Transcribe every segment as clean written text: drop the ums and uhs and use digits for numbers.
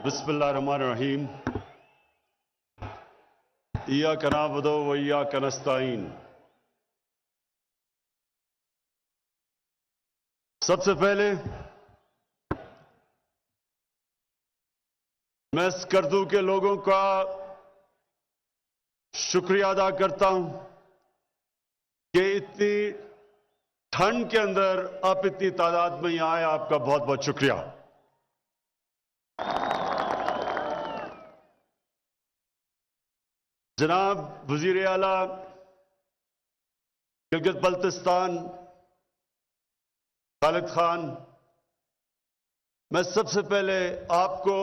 بسم اللہ الرحمن الرحیم ایاک نعبد و ایاک نستعین۔ سب سے پہلے میں اسکردو کے لوگوں کا شکریہ ادا کرتا ہوں کہ اتنی ٹھنڈ کے اندر آپ اتنی تعداد میں یہاں آئے، آپ کا بہت بہت شکریہ۔ جناب وزیر اعلیٰ گلگت بلتستان خالد خان، میں سب سے پہلے آپ کو،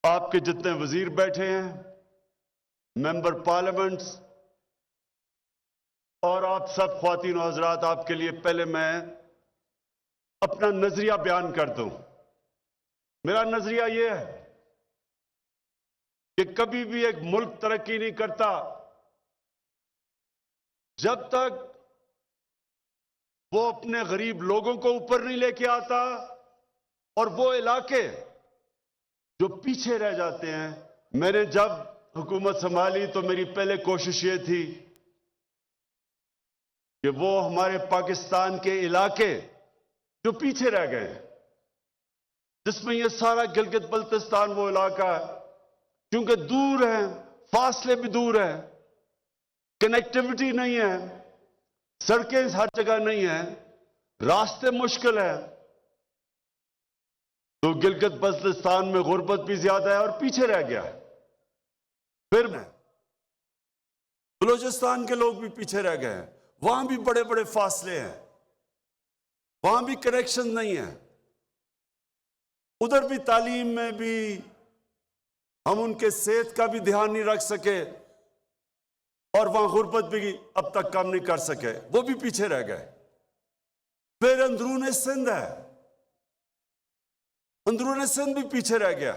آپ کے جتنے وزیر بیٹھے ہیں، ممبر پارلیمنٹس اور آپ سب خواتین و حضرات، آپ کے لیے پہلے میں اپنا نظریہ بیان کر دوں۔ میرا نظریہ یہ ہے کہ کبھی بھی ایک ملک ترقی نہیں کرتا جب تک وہ اپنے غریب لوگوں کو اوپر نہیں لے کے آتا، اور وہ علاقے جو پیچھے رہ جاتے ہیں۔ میں نے جب حکومت سنبھالی تو میری پہلے کوشش یہ تھی کہ وہ ہمارے پاکستان کے علاقے جو پیچھے رہ گئے، جس میں یہ سارا گلگت بلتستان وہ علاقہ ہے، کیونکہ دور ہیں، فاصلے بھی دور ہیں، کنیکٹیوٹی نہیں ہے، سڑکیں ہر جگہ نہیں ہیں، راستے مشکل ہیں، تو گلگت بلتستان میں غربت بھی زیادہ ہے اور پیچھے رہ گیا۔ پھر میں بلوچستان کے لوگ بھی پیچھے رہ گئے ہیں، وہاں بھی بڑے بڑے فاصلے ہیں، وہاں بھی کنیکشن نہیں ہے، ادھر بھی تعلیم میں بھی ہم ان کے صحت کا بھی دھیان نہیں رکھ سکے، اور وہاں غربت بھی اب تک کم نہیں کر سکے، وہ بھی پیچھے رہ گئے۔ پھر اندرون سندھ ہے، اندرون سندھ بھی پیچھے رہ گیا۔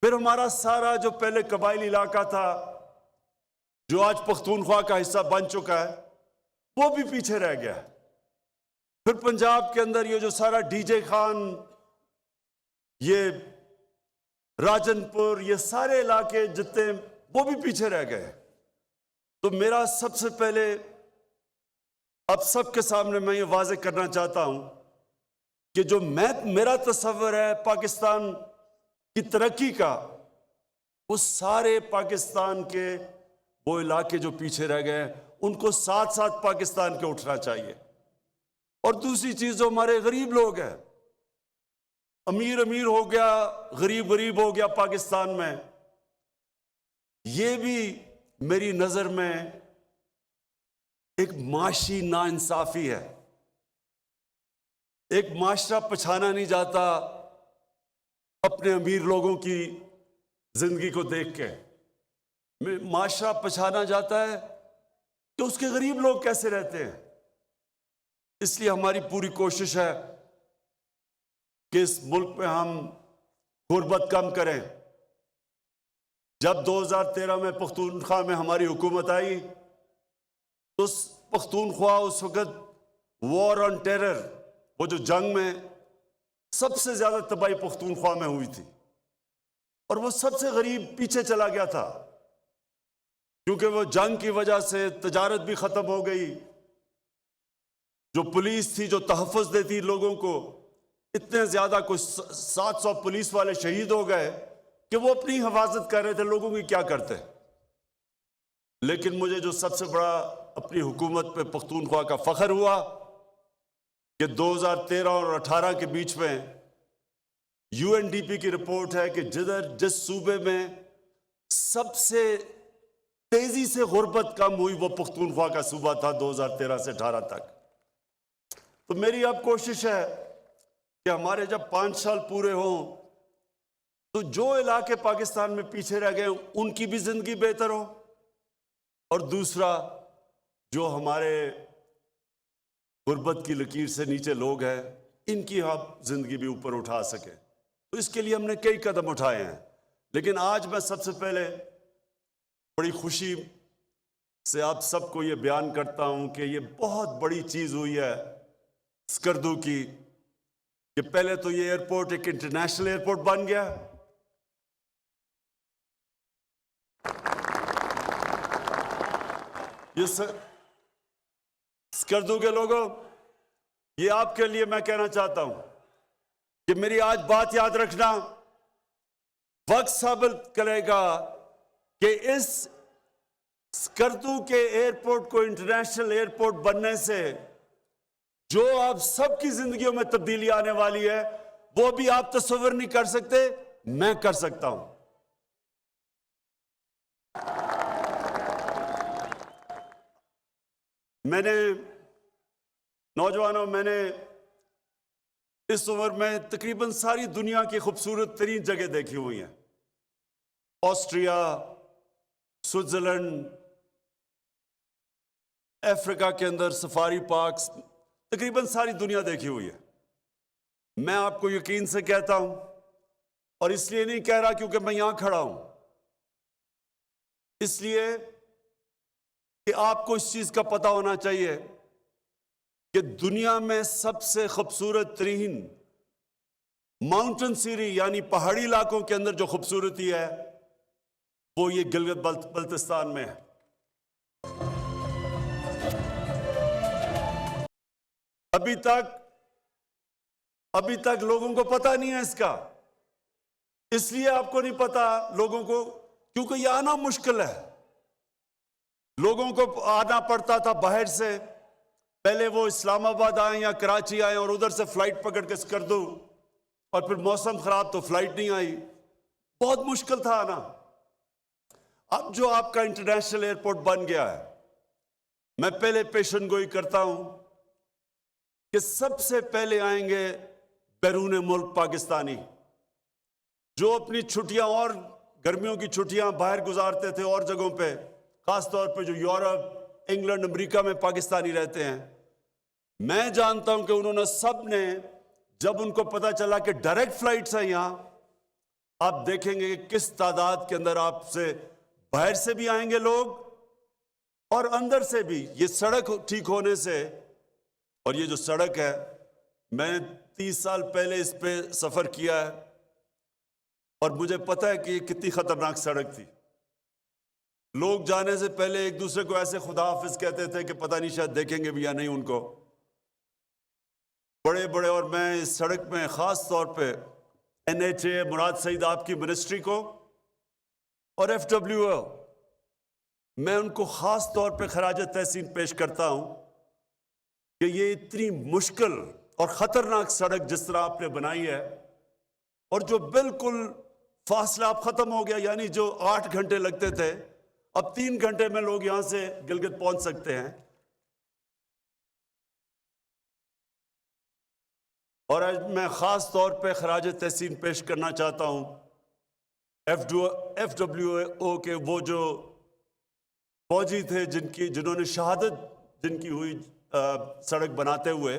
پھر ہمارا سارا جو پہلے قبائلی علاقہ تھا، جو آج پختونخوا کا حصہ بن چکا ہے، وہ بھی پیچھے رہ گیا۔ پھر پنجاب کے اندر یہ جو سارا ڈی جے خان، یہ راجن پور، یہ سارے علاقے جتنے، وہ بھی پیچھے رہ گئے۔ تو میرا سب سے پہلے اب سب کے سامنے میں یہ واضح کرنا چاہتا ہوں کہ جو میرا تصور ہے پاکستان کی ترقی کا، وہ سارے پاکستان کے وہ علاقے جو پیچھے رہ گئے ان کو ساتھ ساتھ پاکستان کے اٹھنا چاہیے۔ اور دوسری چیز، جو ہمارے غریب لوگ ہیں، امیر امیر ہو گیا، غریب غریب ہو گیا پاکستان میں، یہ بھی میری نظر میں ایک معاشی ناانصافی ہے۔ ایک معاشرہ پچھانا نہیں جاتا اپنے امیر لوگوں کی زندگی کو دیکھ کے، معاشرہ پچھانا جاتا ہے کہ اس کے غریب لوگ کیسے رہتے ہیں۔ اس لیے ہماری پوری کوشش ہے کہ اس ملک میں ہم غربت کم کریں۔ جب 2013 میں پختونخوا میں ہماری حکومت آئی تو پختونخوا اس وقت وار آن ٹیرر، وہ جو جنگ میں سب سے زیادہ تباہی پختونخوا میں ہوئی تھی، اور وہ سب سے غریب پیچھے چلا گیا تھا، کیونکہ وہ جنگ کی وجہ سے تجارت بھی ختم ہو گئی۔ جو پولیس تھی جو تحفظ دیتی لوگوں کو، اتنے زیادہ کچھ 700 پولیس والے شہید ہو گئے کہ وہ اپنی حفاظت کر رہے تھے، لوگوں کی کیا کرتے۔ لیکن مجھے جو سب سے بڑا اپنی حکومت پہ پختونخوا کا فخر ہوا کہ 2013 اور 18 کے بیچ میں UNDP کی رپورٹ ہے کہ جس صوبے میں سب سے تیزی سے غربت کم ہوئی وہ پختونخوا کا صوبہ تھا 2013 سے 18 تک۔ تو میری اب کوشش ہے کہ ہمارے جب 5 سال پورے ہوں تو جو علاقے پاکستان میں پیچھے رہ گئے ان کی بھی زندگی بہتر ہو، اور دوسرا جو ہمارے غربت کی لکیر سے نیچے لوگ ہیں ان کی ہم زندگی بھی اوپر اٹھا سکیں۔ تو اس کے لیے ہم نے کئی قدم اٹھائے ہیں، لیکن آج میں سب سے پہلے بڑی خوشی سے آپ سب کو یہ بیان کرتا ہوں کہ یہ بہت بڑی چیز ہوئی ہے اسکردو کی، کہ پہلے تو یہ ایئرپورٹ ایک انٹرنیشنل ایئرپورٹ بن گیا. یہ سکردو کے لوگوں، یہ آپ کے لیے میں کہنا چاہتا ہوں کہ میری آج بات یاد رکھنا. وقت ثابت کرے گا کہ اس سکردو کے ایئرپورٹ کو انٹرنیشنل ایئرپورٹ بننے سے جو آپ سب کی زندگیوں میں تبدیلی آنے والی ہے وہ بھی آپ تصور نہیں کر سکتے، میں کر سکتا ہوں. میں نے نوجوانوں، میں نے اس عمر میں تقریباً ساری دنیا کی خوبصورت ترین جگہ دیکھی ہوئی ہیں. آسٹریا، سوئٹزرلینڈ، افریقہ کے اندر سفاری پارکس، تقریباً ساری دنیا دیکھی ہوئی ہے. میں آپ کو یقین سے کہتا ہوں، اور اس لیے نہیں کہہ رہا کیونکہ میں یہاں کھڑا ہوں، اس لیے کہ آپ کو اس چیز کا پتہ ہونا چاہیے کہ دنیا میں سب سے خوبصورت ترین ماؤنٹن سیری یعنی پہاڑی علاقوں کے اندر جو خوبصورتی ہے وہ یہ گلگت بلتستان میں ہے. ابھی تک لوگوں کو پتہ نہیں ہے اس کا. اس لیے آپ کو نہیں پتا لوگوں کو کیونکہ یہ آنا مشکل ہے. لوگوں کو آنا پڑتا تھا باہر سے، پہلے وہ اسلام آباد آئیں یا کراچی آئیں اور ادھر سے فلائٹ پکڑ کے کر دو، اور پھر موسم خراب تو فلائٹ نہیں آئی، بہت مشکل تھا آنا. اب جو آپ کا انٹرنیشنل ایئرپورٹ بن گیا ہے، میں پہلے پیشن گوئی کرتا ہوں کہ سب سے پہلے آئیں گے بیرون ملک پاکستانی جو اپنی چھٹیاں اور گرمیوں کی چھٹیاں باہر گزارتے تھے اور جگہوں پہ، خاص طور پہ جو یورپ، انگلینڈ، امریکہ میں پاکستانی رہتے ہیں. میں جانتا ہوں کہ انہوں نے سب نے، جب ان کو پتا چلا کہ ڈائریکٹ فلائٹس ہیں یہاں، آپ دیکھیں گے کہ کس تعداد کے اندر آپ سے باہر سے بھی آئیں گے لوگ اور اندر سے بھی. یہ سڑک ٹھیک ہونے سے، اور یہ جو سڑک ہے، میں نے 30 سال پہلے اس پہ سفر کیا ہے اور مجھے پتہ ہے کہ یہ کتنی خطرناک سڑک تھی. لوگ جانے سے پہلے ایک دوسرے کو ایسے خدا حافظ کہتے تھے کہ پتہ نہیں شاید دیکھیں گے بھی یا نہیں ان کو. بڑے بڑے، اور میں اس سڑک میں خاص طور پہ NHA مراد سعید آپ کی منسٹری کو اور FWO، میں ان کو خاص طور پہ خراج تحسین پیش کرتا ہوں کہ یہ اتنی مشکل اور خطرناک سڑک جس طرح آپ نے بنائی ہے، اور جو بالکل فاصلہ اب ختم ہو گیا، یعنی جو 8 گھنٹے لگتے تھے اب 3 گھنٹے میں لوگ یہاں سے گلگت پہنچ سکتے ہیں. اور آج میں خاص طور پہ خراج تحسین پیش کرنا چاہتا ہوں FWO کے وہ جو فوجی تھے جنہوں نے شہادت جن کی ہوئی سڑک بناتے ہوئے،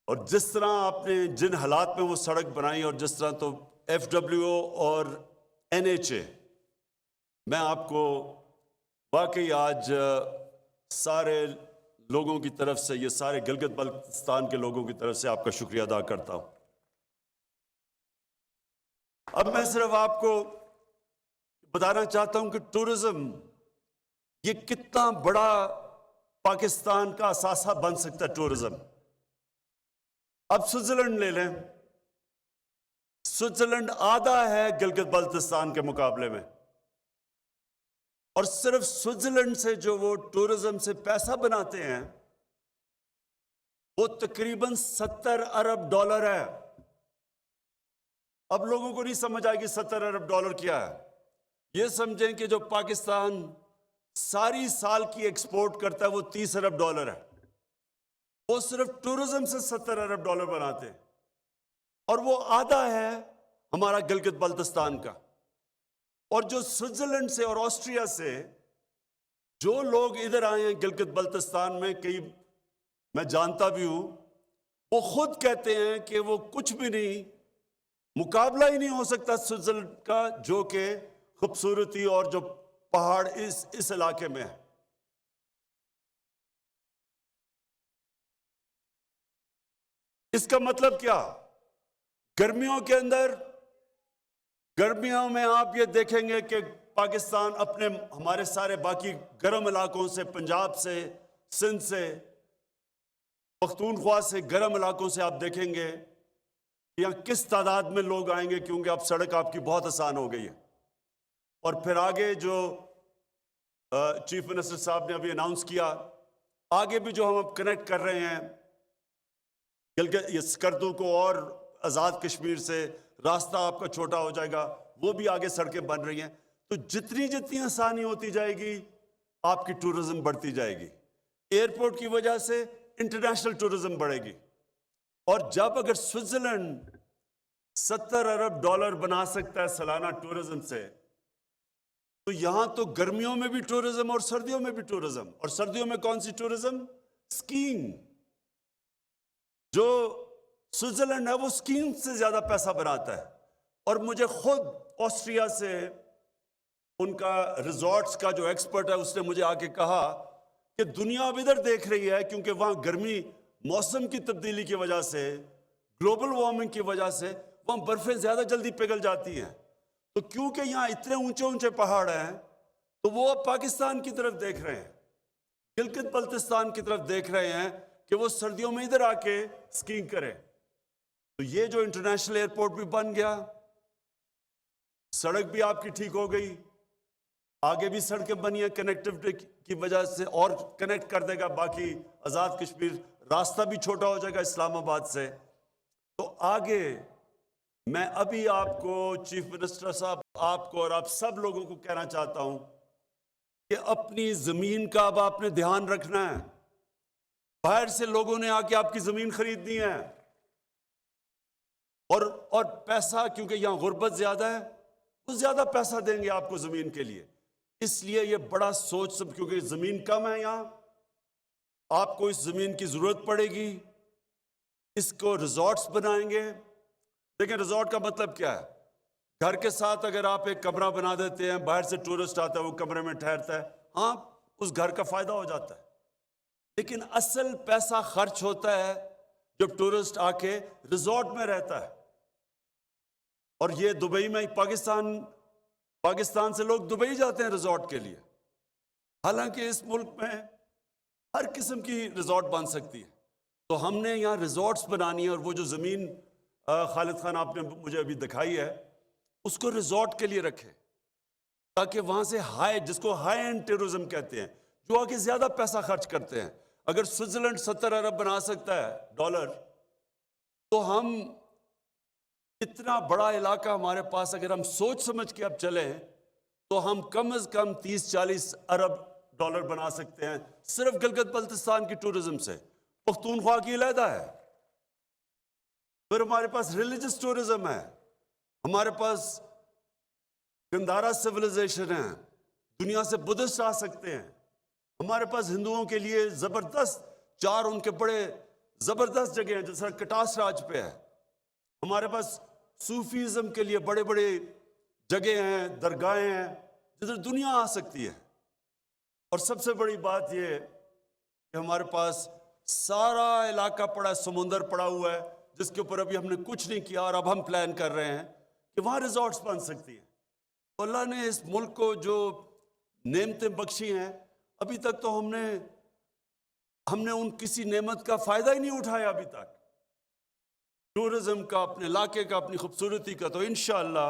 اور جس طرح آپ نے جن حالات میں وہ سڑک بنائی، اور جس طرح تو FWO اور NHA، میں آپ کو واقعی آج سارے لوگوں کی طرف سے، یہ سارے گلگت بلتستان کے لوگوں کی طرف سے آپ کا شکریہ ادا کرتا ہوں. اب میں صرف آپ کو بتانا چاہتا ہوں کہ ٹورزم یہ کتنا بڑا پاکستان کا اثاثہ بن سکتا ہے. ٹورزم، اب سوئٹزرلینڈ لے لیں، سوئٹزرلینڈ آدھا ہے گلگت بلتستان کے مقابلے میں، اور صرف سوئٹزرلینڈ سے جو وہ ٹورزم سے پیسہ بناتے ہیں وہ تقریباً $70 ارب ہے. اب لوگوں کو نہیں سمجھ آئے گی $70 ارب کیا ہے. یہ سمجھیں کہ جو پاکستان ساری سال کی ایکسپورٹ کرتا ہے وہ $30 ارب ہے، وہ صرف ٹورزم سے $70 ارب بناتے ہیں، اور وہ آدھا ہے ہمارا گلگت بلتستان کا. اور جو سوئٹزرلینڈ سے اور آسٹریا سے جو لوگ ادھر آئے ہیں گلگت بلتستان میں، کئی میں جانتا بھی ہوں، وہ خود کہتے ہیں کہ وہ کچھ بھی نہیں، مقابلہ ہی نہیں ہو سکتا سوئٹزرلینڈ کا، جو کہ خوبصورتی اور جو پہاڑ اس علاقے میں ہے. اس کا مطلب کیا؟ گرمیوں کے اندر، گرمیوں میں آپ یہ دیکھیں گے کہ پاکستان اپنے ہمارے سارے باقی گرم علاقوں سے، پنجاب سے، سندھ سے، پختونخوا سے، گرم علاقوں سے آپ دیکھیں گے یہاں کس تعداد میں لوگ آئیں گے، کیونکہ اب سڑک آپ کی بہت آسان ہو گئی ہے۔ اور پھر آگے جو چیف منسٹر صاحب نے ابھی اناؤنس کیا، آگے بھی جو ہم اب کنیکٹ کر رہے ہیں گلگت یہ سکردو کو اور آزاد کشمیر سے، راستہ آپ کا چھوٹا ہو جائے گا، وہ بھی آگے سڑکیں بن رہی ہیں۔ تو جتنی آسانی ہوتی جائے گی آپ کی ٹورزم بڑھتی جائے گی۔ ایئرپورٹ کی وجہ سے انٹرنیشنل ٹورزم بڑھے گی، اور جب اگر سوئٹزرلینڈ $70 ارب بنا سکتا ہے سالانہ ٹورزم سے، تو یہاں تو گرمیوں میں بھی ٹورزم اور سردیوں میں بھی ٹورزم۔ اور سردیوں میں کون سی ٹورزم؟ سکینگ۔ جو سوئٹزرلینڈ ہے وہ سکینگ سے زیادہ پیسہ بناتا ہے۔ اور مجھے خود آسٹریا سے ان کا ریزورٹس کا جو ایکسپرٹ ہے اس نے مجھے آ کے کہا کہ دنیا اب ادھر دیکھ رہی ہے، کیونکہ وہاں گرمی، موسم کی تبدیلی کی وجہ سے، گلوبل وارمنگ کی وجہ سے وہاں برفیں زیادہ جلدی پگھل جاتی ہیں۔ تو کیونکہ یہاں اتنے اونچے اونچے پہاڑ ہیں تو وہ اب پاکستان کی طرف دیکھ رہے ہیں، گلگت بلتستان کی طرف دیکھ رہے ہیں کہ وہ سردیوں میں ادھر آ کے سکینگ کریں۔ تو یہ جو انٹرنیشنل ایئرپورٹ بھی بن گیا، سڑک بھی آپ کی ٹھیک ہو گئی، آگے بھی سڑکیں بنی ہیں کنیکٹیوٹی کی وجہ سے، اور کنیکٹ کر دے گا باقی آزاد کشمیر، راستہ بھی چھوٹا ہو جائے گا اسلام آباد سے۔ تو آگے میں ابھی آپ کو، چیف منسٹر صاحب، آپ کو اور آپ سب لوگوں کو کہنا چاہتا ہوں کہ اپنی زمین کا اب آپ نے دھیان رکھنا ہے۔ باہر سے لوگوں نے آ کے آپ کی زمین خریدنی ہے، اور پیسہ، کیونکہ یہاں غربت زیادہ ہے، وہ زیادہ پیسہ دیں گے آپ کو زمین کے لیے۔ اس لیے یہ بڑا سوچ سب، کیونکہ زمین کم ہے یہاں، آپ کو اس زمین کی ضرورت پڑے گی، اس کو ریزورٹس بنائیں گے۔ دیکھیں ریزورٹ کا مطلب کیا ہے؟ گھر کے ساتھ اگر آپ ایک کمرہ بنا دیتے ہیں، باہر سے ٹورسٹ آتا ہے وہ کمرے میں ٹھہرتا ہے، ہاں اس گھر کا فائدہ ہو جاتا ہے، لیکن اصل پیسہ خرچ ہوتا ہے جب ٹورسٹ آ کے ریزورٹ میں رہتا ہے۔ اور یہ دبئی میں، پاکستان سے لوگ دبئی جاتے ہیں ریزورٹ کے لیے، حالانکہ اس ملک میں ہر قسم کی ریزورٹ بن سکتی ہے۔ تو ہم نے یہاں ریزورٹس بنانی ہے، اور وہ جو زمین خالد خان آپ نے مجھے ابھی دکھائی ہے، اس کو ریزورٹ کے لیے رکھے، تاکہ وہاں سے جس کو ہائی اینڈ ٹورزم کہتے ہیں، جو آگے زیادہ پیسہ خرچ کرتے ہیں۔ اگر سوئٹزرلینڈ $70 ارب بنا سکتا ہے، تو ہم اتنا بڑا علاقہ ہمارے پاس، اگر ہم سوچ سمجھ کے اب چلیں تو ہم کم از کم $30-40 ارب بنا سکتے ہیں، صرف گلگت بلتستان کی ٹورزم سے۔ پختونخوا کی علیحدہ ہے، پھر ہمارے پاس ریلیجس ٹورزم ہے، ہمارے پاس گندھارا سیولائزیشن ہے، دنیا سے بدھسٹ آ سکتے ہیں، ہمارے پاس ہندوؤں کے لیے زبردست 4 ان کے بڑے زبردست جگہ ہیں، جیسا کٹاس راج پہ ہے، ہمارے پاس صوفیزم کے لیے بڑے بڑے جگہ ہیں، درگاہیں ہیں، جدھر دنیا آ سکتی ہے۔ اور سب سے بڑی بات یہ کہ ہمارے پاس سارا علاقہ پڑا ہے، سمندر پڑا ہوا ہے، جس کے اوپر ابھی ہم نے کچھ نہیں کیا، اور اب ہم پلان کر رہے ہیں کہ وہاں ریزورٹس بن سکتی ہیں۔ اللہ نے اس ملک کو جو نعمتیں بخشی ہیں، ابھی تک تو ہم نے ان کسی نعمت کا فائدہ ہی نہیں اٹھایا ابھی تک، ٹورزم کا، اپنے علاقے کا، اپنی خوبصورتی کا۔ تو انشاءاللہ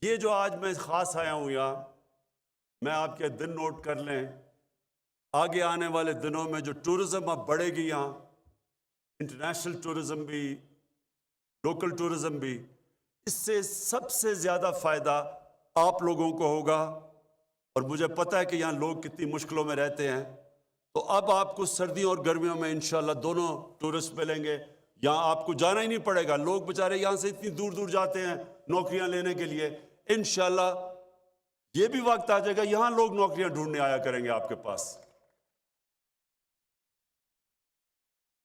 یہ جو آج میں خاص آیا ہوں یہاں، میں آپ کے دن نوٹ کر لیں، آگے آنے والے دنوں میں جو ٹورزم اب بڑھے گی یہاں، انٹرنیشنل ٹورزم بھی، لوکل ٹورزم بھی، اس سے سب سے زیادہ فائدہ آپ لوگوں کو ہوگا۔ اور مجھے پتہ ہے کہ یہاں لوگ کتنی مشکلوں میں رہتے ہیں، تو اب آپ کو سردیوں اور گرمیوں میں انشاءاللہ دونوں ٹورسٹ ملیں گے، یہاں آپ کو جانا ہی نہیں پڑے گا۔ لوگ بیچارے یہاں سے اتنی دور دور جاتے ہیں نوکریاں لینے کے لیے، انشاءاللہ یہ بھی وقت آ جائے گا یہاں لوگ نوکریاں ڈھونڈنے آیا کریں گے آپ کے پاس۔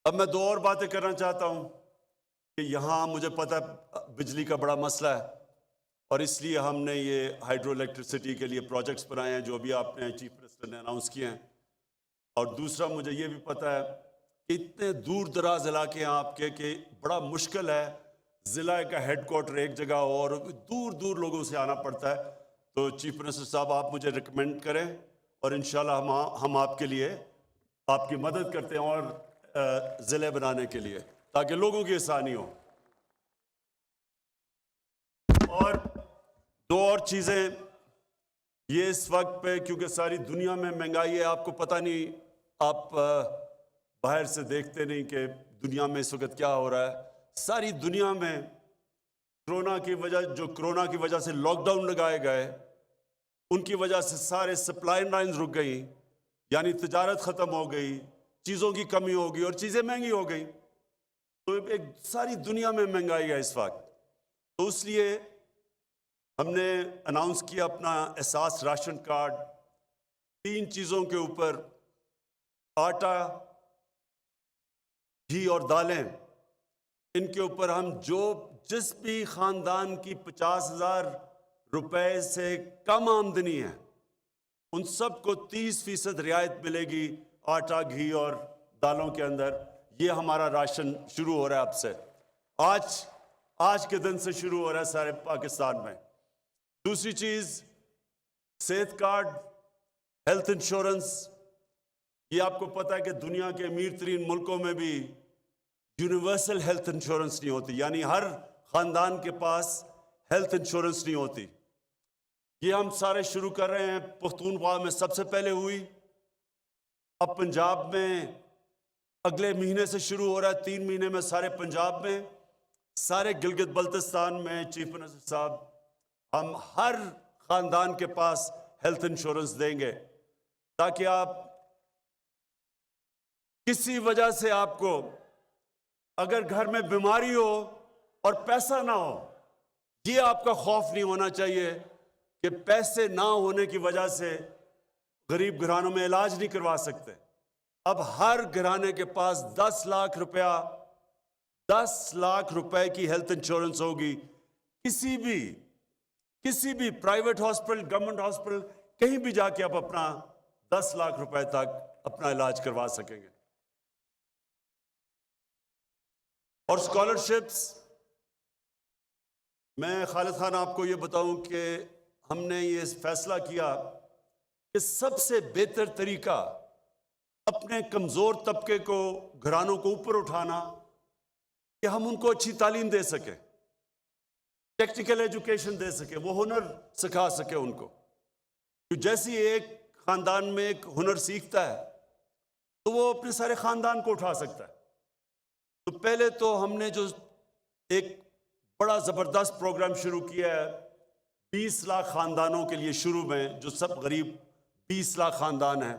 اب میں 2 اور باتیں کرنا چاہتا ہوں کہ یہاں مجھے پتہ ہے بجلی کا بڑا مسئلہ ہے، اور اس لیے ہم نے یہ ہائیڈرو الیکٹرسٹی کے لیے پروجیکٹس بنائے ہیں، جو بھی آپ نے چیف منسٹر نے اناؤنس کیے ہیں۔ اور دوسرا مجھے یہ بھی پتہ ہے کہ اتنے دور دراز علاقے ہیں آپ کے کہ بڑا مشکل ہے ضلع کا ہیڈ کوارٹر ایک جگہ اور دور دور لوگوں سے آنا پڑتا ہے. تو چیف منسٹر صاحب آپ مجھے ریکمینڈ کریں اور انشاءاللہ ہم آپ کے لیے آپ کی مدد کرتے ہیں اور ضلع بنانے کے لیے تاکہ لوگوں کی آسانی ہو. اور دو اور چیزیں یہ اس وقت پہ کیونکہ ساری دنیا میں مہنگائی ہے, آپ کو پتہ نہیں, آپ باہر سے دیکھتے نہیں کہ دنیا میں اس وقت کیا ہو رہا ہے. ساری دنیا میں کرونا کی وجہ سے لاک ڈاؤن لگائے گئے, ان کی وجہ سے سارے سپلائی لائنز رک گئی, یعنی تجارت ختم ہو گئی, چیزوں کی کمی ہو گئی اور چیزیں مہنگی ہو گئی. تو ایک ساری دنیا میں مہنگائی ہے اس وقت. تو اس لیے ہم نے اناؤنس کیا اپنا احساس راشن کارڈ. 3 چیزوں کے اوپر, آٹا, گھی اور دالیں, ان کے اوپر ہم جس بھی خاندان کی 50,000 روپے سے کم آمدنی ہے ان سب کو 30% رعایت ملے گی آٹا, گھی اور دالوں کے اندر. یہ ہمارا راشن شروع ہو رہا ہے اب سے, آج کے دن سے شروع ہو رہا ہے سارے پاکستان میں. دوسری چیز صحت کارڈ, ہیلتھ انشورنس. یہ آپ کو پتہ ہے کہ دنیا کے امیر ترین ملکوں میں بھی یونیورسل ہیلتھ انشورنس نہیں ہوتی, یعنی ہر خاندان کے پاس ہیلتھ انشورنس نہیں ہوتی. یہ ہم سارے شروع کر رہے ہیں. پختونخوا میں سب سے پہلے ہوئی, اب پنجاب میں اگلے مہینے سے شروع ہو رہا ہے. 3 مہینے میں سارے پنجاب میں, سارے گلگت بلتستان میں. چیف منسٹر صاحب ہم ہر خاندان کے پاس ہیلتھ انشورنس دیں گے تاکہ آپ کسی وجہ سے آپ کو اگر گھر میں بیماری ہو اور پیسہ نہ ہو, یہ آپ کا خوف نہیں ہونا چاہیے کہ پیسے نہ ہونے کی وجہ سے غریب گھرانوں میں علاج نہیں کروا سکتے. اب ہر گھرانے کے پاس 10 لاکھ روپے کی ہیلتھ انشورنس ہوگی. کسی بھی پرائیویٹ ہاسپٹل, گورنمنٹ ہاسپٹل, کہیں بھی جا کے آپ اپنا 10 لاکھ روپے تک اپنا علاج کروا سکیں گے. اور اسکالرشپس, میں خالد خان آپ کو یہ بتاؤں کہ ہم نے یہ فیصلہ کیا کہ سب سے بہتر طریقہ اپنے کمزور طبقے کو, گھرانوں کو اوپر اٹھانا کہ ہم ان کو اچھی تعلیم دے سکیں, ٹیکنیکل ایجوکیشن دے سکیں, وہ ہنر سکھا سکیں ان کو. جیسی ایک خاندان میں ایک ہنر سیکھتا ہے تو وہ اپنے سارے خاندان کو اٹھا سکتا ہے. تو پہلے تو ہم نے جو ایک بڑا زبردست پروگرام شروع کیا ہے 20 لاکھ خاندانوں کے لیے شروع میں, جو سب غریب 20 لاکھ خاندان ہیں,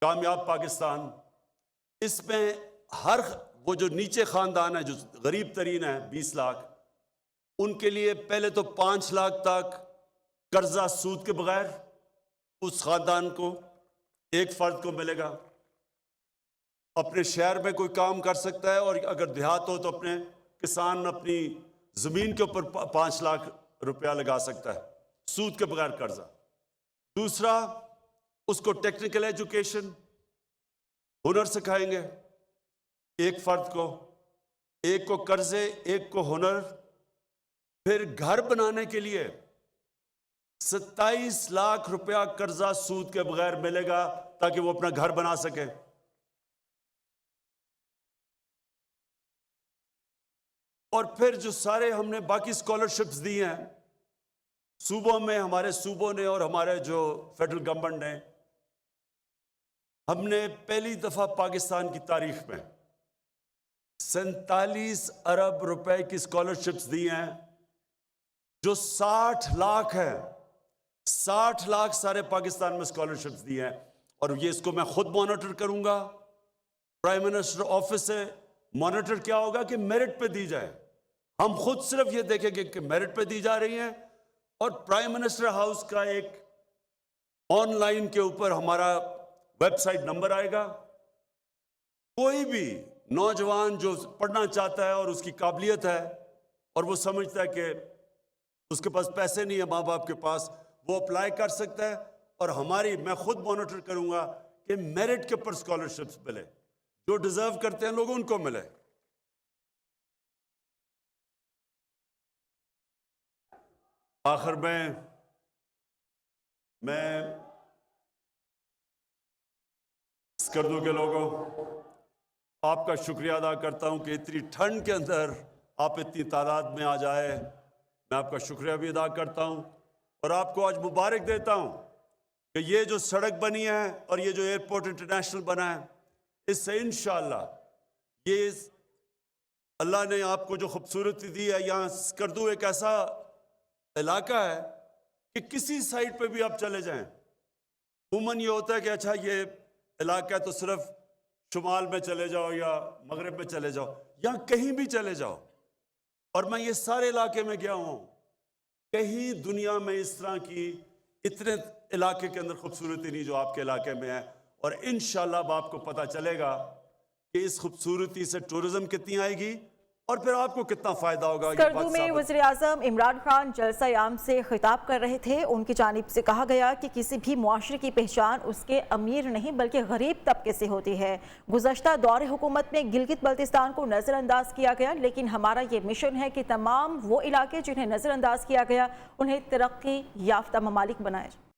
کامیاب پاکستان. اس میں ہر وہ جو نیچے خاندان ہے جو غریب ترین ہے 20 لاکھ, ان کے لیے پہلے تو 5 لاکھ تک قرضہ سود کے بغیر اس خاندان کو, ایک فرد کو ملے گا. اپنے شہر میں کوئی کام کر سکتا ہے, اور اگر دیہات ہو تو اپنے کسان اپنی زمین کے اوپر 5 لاکھ روپیہ لگا سکتا ہے سود کے بغیر قرضہ. دوسرا, اس کو ٹیکنیکل ایجوکیشن, ہنر سکھائیں گے, ایک فرد کو, ایک کو قرضے, ایک کو ہنر. پھر گھر بنانے کے لیے 27 لاکھ روپیہ قرضہ سود کے بغیر ملے گا تاکہ وہ اپنا گھر بنا سکے. اور پھر جو سارے ہم نے باقی اسکالرشپس دی ہیں صوبوں میں, ہمارے صوبوں نے اور ہمارے جو فیڈرل گورنمنٹ نے, ہم نے پہلی دفعہ پاکستان کی تاریخ میں 47 ارب روپے کی اسکالرشپس دی ہیں, جو 60 لاکھ ہے. 60 لاکھ سارے پاکستان میں اسکالرشپس دی ہیں. اور یہ اس کو میں خود مانیٹر کروں گا, پرائم منسٹر آفس سے مانیٹر کیا ہوگا کہ میرٹ پہ دی جائے. ہم خود صرف یہ دیکھیں گے کہ میرٹ پہ دی جا رہی ہیں, اور پرائم منسٹر ہاؤس کا ایک آن لائن کے اوپر ہمارا ویب سائٹ نمبر آئے گا. کوئی بھی نوجوان جو پڑھنا چاہتا ہے اور اس کی قابلیت ہے اور وہ سمجھتا ہے کہ اس کے پاس پیسے نہیں ہے ماں باپ کے پاس, وہ اپلائی کر سکتا ہے. اور میں خود مانیٹر کروں گا کہ میرٹ کے اوپر اسکالرشپس ملے. جو ڈیزرو کرتے ہیں لوگ ان کو ملے۔ آخر میں اسکردو کے لوگوں آپ کا شکریہ ادا کرتا ہوں کہ اتنی ٹھنڈ کے اندر آپ اتنی تعداد میں آ جائے۔ میں آپ کا شکریہ بھی ادا کرتا ہوں اور آپ کو آج مبارک دیتا ہوں کہ یہ جو سڑک بنی ہے اور یہ جو ایئرپورٹ انٹرنیشنل بنا ہے، اس سے انشاءاللہ یہ اللہ نے آپ کو جو خوبصورتی دی ہے، یہاں اسکردو ایک ایسا علاقہ ہے کہ کسی سائٹ پہ بھی آپ چلے جائیں، عموماً یہ ہوتا ہے کہ اچھا یہ علاقہ ہے تو صرف شمال میں چلے جاؤ یا مغرب میں چلے جاؤ، یہاں کہیں بھی چلے جاؤ۔ اور میں یہ سارے علاقے میں گیا ہوں، کہیں دنیا میں اس طرح کی اتنے علاقے کے اندر خوبصورتی نہیں جو آپ کے علاقے میں ہے۔ اور انشاءاللہ اب آپ کو پتہ چلے گا کہ اس خوبصورتی سے ٹورزم کتنی آئے گی اور پھر آپ کو کتنا فائدہ ہوگا۔ اسکردو میں وزیر اعظم عمران خان جلسہ عام سے خطاب کر رہے تھے۔ ان کی جانب سے کہا گیا کہ کسی بھی معاشرے کی پہچان اس کے امیر نہیں بلکہ غریب طبقے سے ہوتی ہے۔ گزشتہ دور حکومت میں گلگت بلتستان کو نظر انداز کیا گیا، لیکن ہمارا یہ مشن ہے کہ تمام وہ علاقے جنہیں نظر انداز کیا گیا انہیں ترقی یافتہ ممالک بنائے۔